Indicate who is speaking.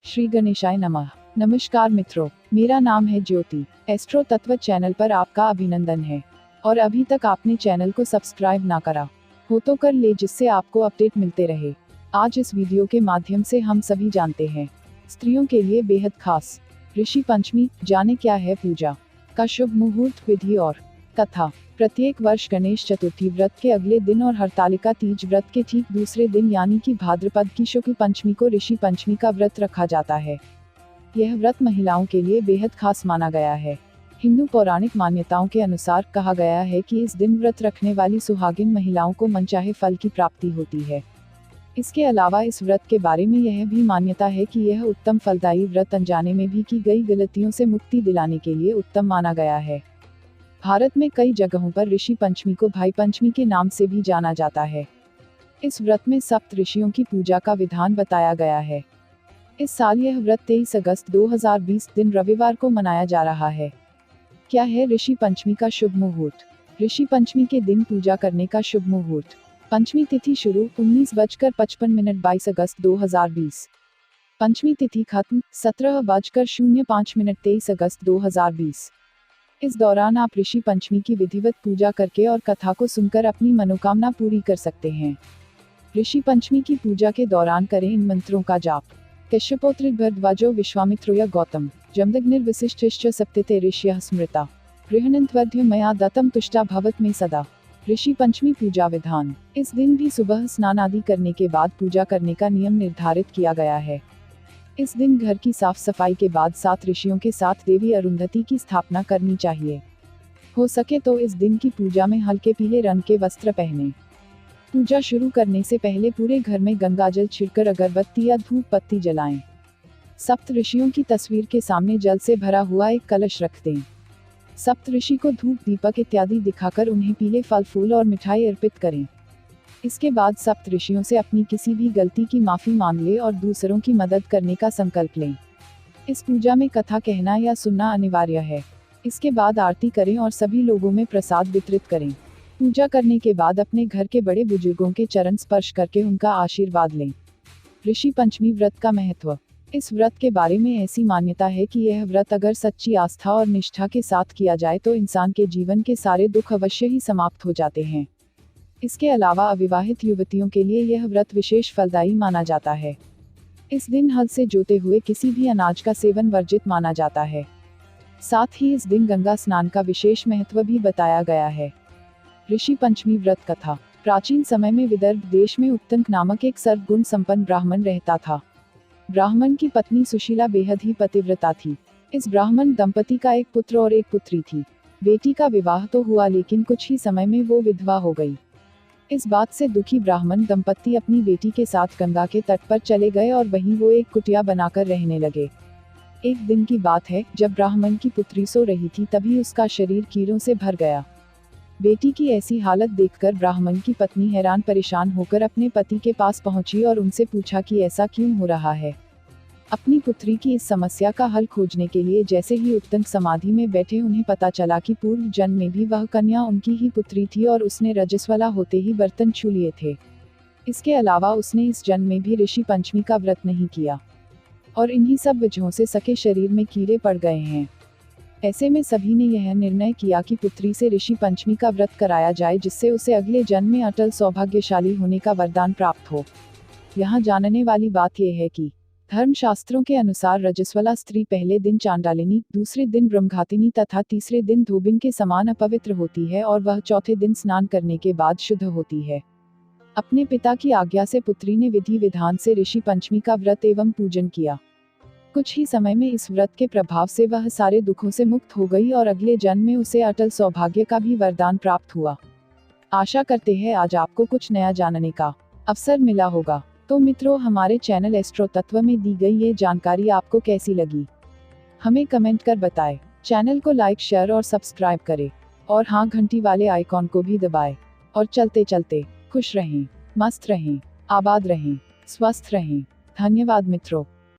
Speaker 1: श्री गणेशाय नमः। नमस्कार मित्रों, मेरा नाम है ज्योति। एस्ट्रो तत्व चैनल पर आपका अभिनंदन है। और अभी तक आपने चैनल को सब्सक्राइब ना करा हो तो कर ले, जिससे आपको अपडेट मिलते रहे। आज इस वीडियो के माध्यम से हम सभी जानते हैं स्त्रियों के लिए बेहद खास ऋषि पंचमी। जाने क्या है पूजा का शुभ मुहूर्त, विधि और कथा। प्रत्येक वर्ष गणेश चतुर्थी व्रत के अगले दिन और हरतालिका तीज व्रत के ठीक दूसरे दिन यानी कि भाद्रपद की शुक्ल पंचमी को ऋषि पंचमी का व्रत रखा जाता है। यह व्रत महिलाओं के लिए बेहद खास माना गया है। हिंदू पौराणिक मान्यताओं के अनुसार कहा गया है कि इस दिन व्रत रखने वाली सुहागिन महिलाओं को मनचाहे फल की प्राप्ति होती है। इसके अलावा इस व्रत के बारे में यह भी मान्यता है कि यह उत्तम फलदायी व्रत अनजाने में भी की गई गलतियों से मुक्ति दिलाने के लिए उत्तम माना गया है। भारत में कई जगहों पर ऋषि पंचमी को भाई पंचमी के नाम से भी जाना जाता है। इस व्रत में सप्त ऋषियों की पूजा का विधान बताया गया है। इस साल यह व्रत 23 अगस्त 2020 दिन रविवार को मनाया जा रहा है। क्या है ऋषि पंचमी का शुभ मुहूर्त? ऋषि पंचमी के दिन पूजा करने का शुभ मुहूर्त। पंचमी तिथि शुरू 19:55 22 अगस्त 2020। पंचमी तिथि खत्म 17:05 23 अगस्त 2020। इस दौरान आप ऋषि पंचमी की विधिवत पूजा करके और कथा को सुनकर अपनी मनोकामना पूरी कर सकते हैं। ऋषि पंचमी की पूजा के दौरान करें इन मंत्रों का जाप। कश्यपोत्रिक भरद्वाजो विश्वामित्रोय गौतम जमदग्निर्वसिष्ठिश्च सप्तते ऋषयः स्मृता गृहणन्त्वद्य मया दत्तं तुष्टा भवत में सदा। ऋषि पंचमी पूजा विधान। इस दिन भी सुबह स्नान आदि करने के बाद पूजा करने का नियम निर्धारित किया गया है। इस दिन घर की साफ सफाई के बाद 7 ऋषियों के साथ देवी अरुंधति की स्थापना करनी चाहिए। हो सके तो इस दिन की पूजा में हल्के पीले रंग के वस्त्र पहने। पूजा शुरू करने से पहले पूरे घर में गंगाजल छिड़कर अगरबत्ती या धूप बत्ती जलाएं। सप्त ऋषियों की तस्वीर के सामने जल से भरा हुआ एक कलश रख दें। सप्त ऋषि को धूप दीपक इत्यादि दिखाकर उन्हें पीले फल फूल और मिठाई अर्पित करें। इसके बाद सप्त ऋषियों से अपनी किसी भी गलती की माफी मांग लें और दूसरों की मदद करने का संकल्प लें। इस पूजा में कथा कहना या सुनना अनिवार्य है। इसके बाद आरती करें और सभी लोगों में प्रसाद वितरित करें। पूजा करने के बाद अपने घर के बड़े बुजुर्गों के चरण स्पर्श करके उनका आशीर्वाद लें। ऋषि पंचमी व्रत का महत्व। इस व्रत के बारे में ऐसी मान्यता है कि यह व्रत अगर सच्ची आस्था और निष्ठा के साथ किया जाए तो इंसान के जीवन के सारे दुख अवश्य ही समाप्त हो जाते हैं। इसके अलावा अविवाहित युवतियों के लिए यह व्रत विशेष फलदायी माना जाता है। इस दिन हल से जोते हुए किसी भी अनाज का सेवन वर्जित माना जाता है। साथ ही इस दिन गंगा स्नान का विशेष महत्व भी बताया गया है। ऋषि पंचमी व्रत कथा। प्राचीन समय में विदर्भ देश में उत्तंक नामक एक सर्वगुण संपन्न ब्राह्मण रहता था। ब्राह्मण की पत्नी सुशीला बेहद ही पतिव्रता थी। इस ब्राह्मण दंपति का एक पुत्र और एक पुत्री थी। बेटी का विवाह तो हुआ, लेकिन कुछ ही समय में वो विधवा हो गई। इस बात से दुखी ब्राह्मण दंपति अपनी बेटी के साथ गंगा के तट पर चले गए और वहीं वो एक कुटिया बनाकर रहने लगे। एक दिन की बात है, जब ब्राह्मण की पुत्री सो रही थी तभी उसका शरीर कीड़ों से भर गया। बेटी की ऐसी हालत देखकर ब्राह्मण की पत्नी हैरान परेशान होकर अपने पति के पास पहुंची और उनसे पूछा कि ऐसा क्यों हो रहा है। अपनी पुत्री की इस समस्या का हल खोजने के लिए जैसे ही उत्तंक समाधि में बैठे उन्हें पता चला कि पूर्व जन्म में भी वह कन्या उनकी ही पुत्री थी और उसने रजस्वला होते ही बर्तन छू लिए थे। इसके अलावा उसने इस जन्म में भी ऋषि पंचमी का व्रत नहीं किया और इन्हीं सब वजहों से सके शरीर में कीड़े पड़ गए हैं। ऐसे में सभी ने यह निर्णय किया कि पुत्री से ऋषि पंचमी का व्रत कराया जाए, जिससे उसे अगले जन्म में अटल सौभाग्यशाली होने का वरदान प्राप्त हो। यहाँ जानने वाली बात यह है कि धर्मशास्त्रों के अनुसार रजस्वला स्त्री पहले दिन चांडालिनी, दूसरे दिन ब्रह्मघातिनी तथा तीसरे दिन धोबिन के समान अपवित्र होती है और वह चौथे दिन स्नान करने के बाद शुद्ध होती है। अपने पिता की आज्ञा से पुत्री ने विधि विधान से ऋषि पंचमी का व्रत एवं पूजन किया। कुछ ही समय में इस व्रत के प्रभाव से वह सारे दुखों से मुक्त हो गई और अगले जन्म में उसे अटल सौभाग्य का भी वरदान प्राप्त हुआ। आशा करते हैं आज आपको कुछ नया जानने का अवसर मिला होगा। तो मित्रों, हमारे चैनल एस्ट्रो तत्व में दी गई ये जानकारी आपको कैसी लगी, हमें कमेंट कर बताएं। चैनल को लाइक, शेयर और सब्सक्राइब करें और हाँ, घंटी वाले आइकॉन को भी दबाएं। और चलते चलते खुश रहें, मस्त रहें, आबाद रहें, स्वस्थ रहें। धन्यवाद मित्रों।